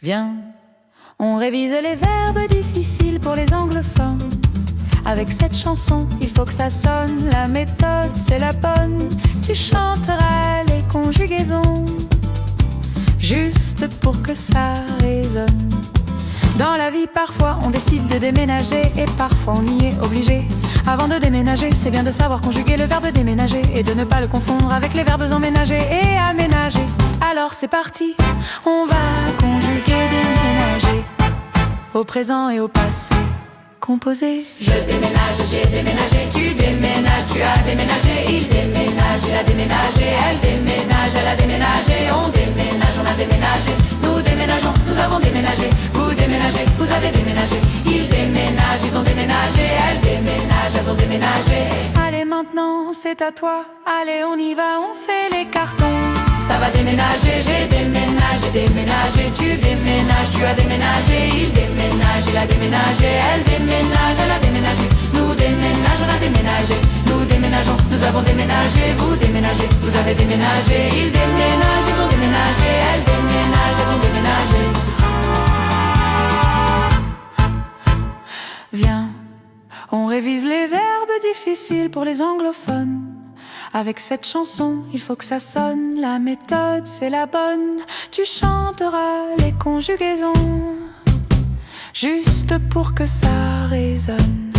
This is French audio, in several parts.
Viens, on révise les verbes difficiles pour les anglophones. Avec cette chanson, il faut que ça sonne. La méthode, c'est la bonne. Tu chanteras les conjugaisons juste pour que ça résonne. Dans la vie, parfois, on décide de déménager et parfois on y est obligé. Avant de déménager, c'est bien de savoir conjuguer le verbe déménager et de ne pas le confondre avec les verbes emménager et aménager. Alors c'est parti, on va conjuguer déménager au présent et au passé composé. Je déménage, j'ai déménagé, tu déménages, tu as déménagé. Il déménage, il a déménagé, elle déménage, elle a déménagé. On déménage, on a déménagé. Nous déménageons, nous avons déménagé. Vous déménagez, vous avez déménagé. Ils déménagent, ils ont déménagé. Elles déménagent, elles ont déménagé. Allez maintenant, c'est à toi. Allez, on y va, on fait les cartons. Ça va déménager, j'ai déménagé, déménagé. Tu déménages, tu as déménagé. Il déménage, il a déménagé. Elle déménage, elle a déménagé. Nous déménageons, on a déménagé. Nous déménageons, nous avons déménagé. Vous déménagez, vous avez déménagé. Ils déménagent, ils ont déménagé. Elles déménagent, elles ont déménagé. Viens, on révise les verbes difficiles pour les anglophones. Avec cette chanson, il faut que ça sonne. La méthode, c'est la bonne. Tu chanteras les conjugaisons juste pour que ça résonne.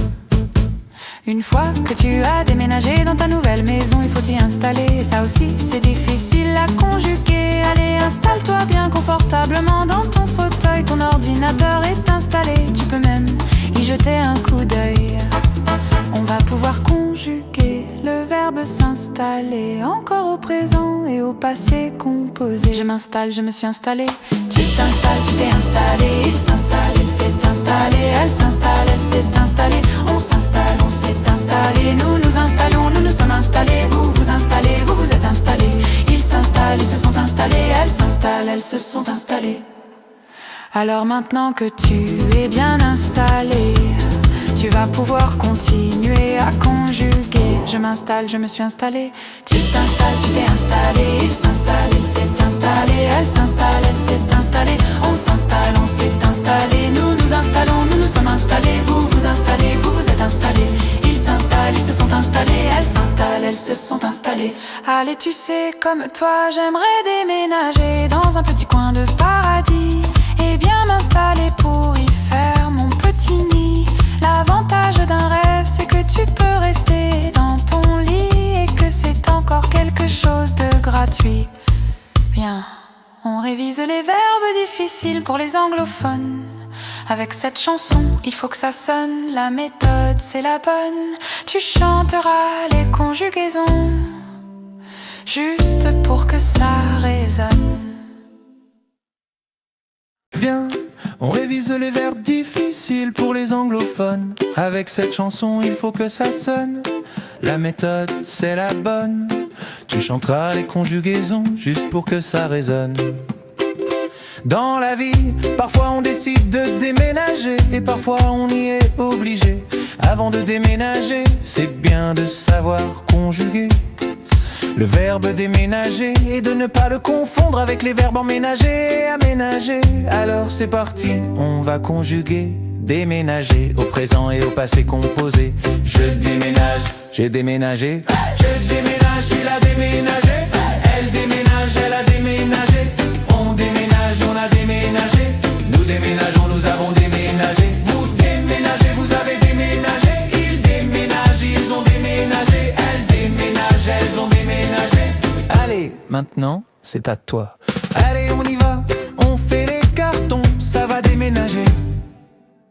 Une fois que tu as déménagé dans ta nouvelle maison, il faut t'y installer. Et ça aussi, c'est difficile à conjuguer. Allez, installe-toi bien confortablement dans ton fauteuil. Ton ordinateur est installé. Tu peux même y jeter un coup d'œil. On va pouvoir conjuguer le verbe s'installer encore au présent et au passé composé. Je m'installe, je me suis installé. Tu t'installes, tu t'es installé. Il s'installe, il s'est installé. Elle s'installe, elle s'est installée. On s'installe, on s'est installé. Nous nous installons, nous nous sommes installés. Vous vous installez, vous vous êtes installés. Ils s'installent, ils se sont installés. Elles s'installent, elles se sont installées. Alors maintenant que tu es bien installé, tu vas pouvoir continuer à conjuguer. Je m'installe, je me suis installé. Tu t'installes, tu t'es installé. Il s'installe, il s'est installé. Elle s'installe, elle s'est installée. On s'installe, on s'est installé. Nous nous installons, nous nous sommes installés. Vous vous installez, vous vous êtes installés. Ils s'installent, ils se sont installés. Elles s'installent, elles se sont installées. Allez, tu sais, comme toi, j'aimerais déménager dans un petit coin de paradis et bien m'installer pour y faire mon petit nid. L'avantage d'un rêve, c'est que tu peux rester dans ton lit et que c'est encore quelque chose de gratuit. Viens, on révise les verbes difficiles pour les anglophones. Avec cette chanson, il faut que ça sonne. La méthode, c'est la bonne. Tu chanteras les conjugaisons juste pour que ça résonne. Viens, on révise les verbes difficiles pour les anglophones. Avec cette chanson, il faut que ça sonne. La méthode, c'est la bonne. Tu chanteras les conjugaisons juste pour que ça résonne. Dans la vie, parfois on décide de déménager et parfois on y est obligé. Avant de déménager, c'est bien de savoir conjuguer le verbe déménager et de ne pas le confondre avec les verbes emménager et aménager. Alors c'est parti, on va conjuguer déménager au présent et au passé composé. Je déménage, j'ai déménagé. Je déménage, tu l'as déménagé. Elle déménage, elle a déménagé. On déménage, on a déménagé. Nous déménageons, nous avons déménagé. Vous déménagez, vous avez déménagé. Ils déménagent, ils ont déménagé. Elles déménagent, elles ont déménagé. Allez, maintenant, c'est à toi. Allez, on y va, on fait les cartons, ça va déménager.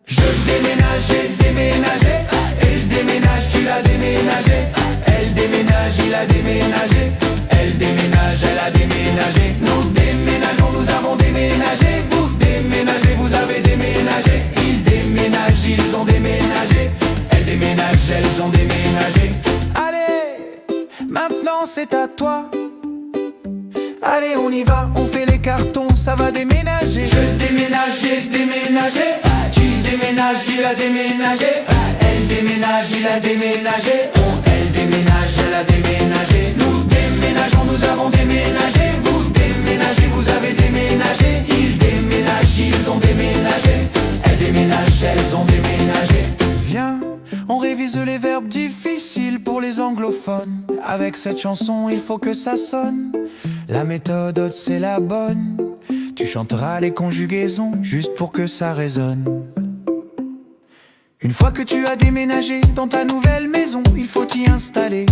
Je déménage, j'ai déménagé. Elle déménage, tu l'as déménagé. Elle déménage, il a déménagé. Elle déménage, elle a déménagé. Nous déménageons, nous avons déménagé. Vous déménagez, vous avez déménagé. Ils déménagent, ils ont déménagé. Elle déménage, elles ont déménagé. Allez, maintenant c'est à toi. Allez, on y va, on fait les cartons, ça va déménager. Je déménage, j'ai déménagé. Tu déménages, il a déménagé. Elle déménage, il a déménagé. Elle déménage, elle a déménagé. Nous déménageons, nous avons déménagé. Vous déménagez, vous avez déménagé. Il déménage, Avec cette chanson, il faut que ça sonne. La méthode, c'est la bonne. Tu chanteras les conjugaisons juste pour que ça résonne. Une fois que tu as déménagé dans ta nouvelle maison, il faut t'y installer.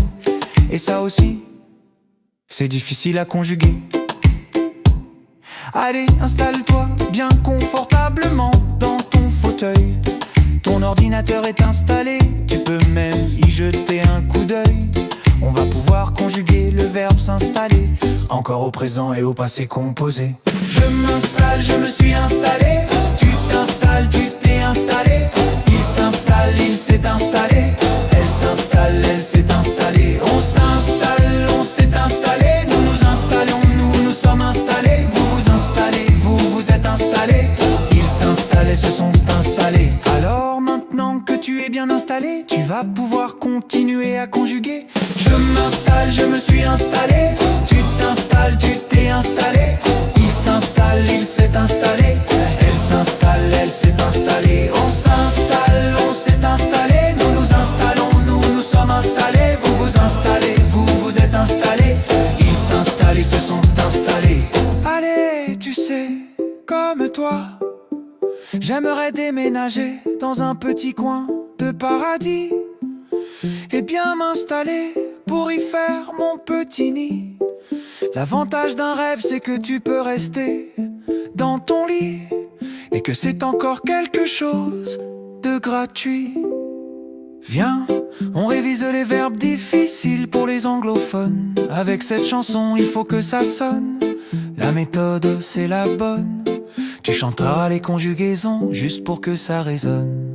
Et ça aussi, c'est difficile à conjuguer. Allez, installe-toi bien confortablement dans ton fauteuil. Ton ordinateur est installé, tu peux même y jeter un coup d'œil. On va pouvoir conjuguer le verbe s'installer, encore au présent et au passé composé. Je m'installe, je me suis installé. Tu t'installes, tu t'es installé. Il s'installe, il s'est installé. Elle s'installe, elle s'est installée. On s'installe, on s'est installé. Nous nous installons, nous nous sommes installés. Vous vous installez, vous vous êtes installés. Ils s'installent et se sont installés. Alors maintenant que tu es bien installé, tu vas pouvoir continuer à conjuguer. Je m'installe, je me suis installé. Tu t'installes, tu t'es installé. Il s'installe, il s'est installé. Elle s'installe, elle s'est installée. On s'installe, on s'est installé. Nous nous installons, nous nous sommes installés. Vous vous installez, vous vous êtes installés. Ils s'installent, ils se sont installés. Allez, tu sais, comme toi, j'aimerais déménager dans un petit coin de paradis et bien m'installer pour y faire mon petit nid. L'avantage d'un rêve, c'est que tu peux rester dans ton lit et que c'est encore quelque chose de gratuit. Viens, on révise les verbes difficiles pour les anglophones. Avec cette chanson, il faut que ça sonne. La méthode, c'est la bonne. Tu chanteras les conjugaisons juste pour que ça résonne.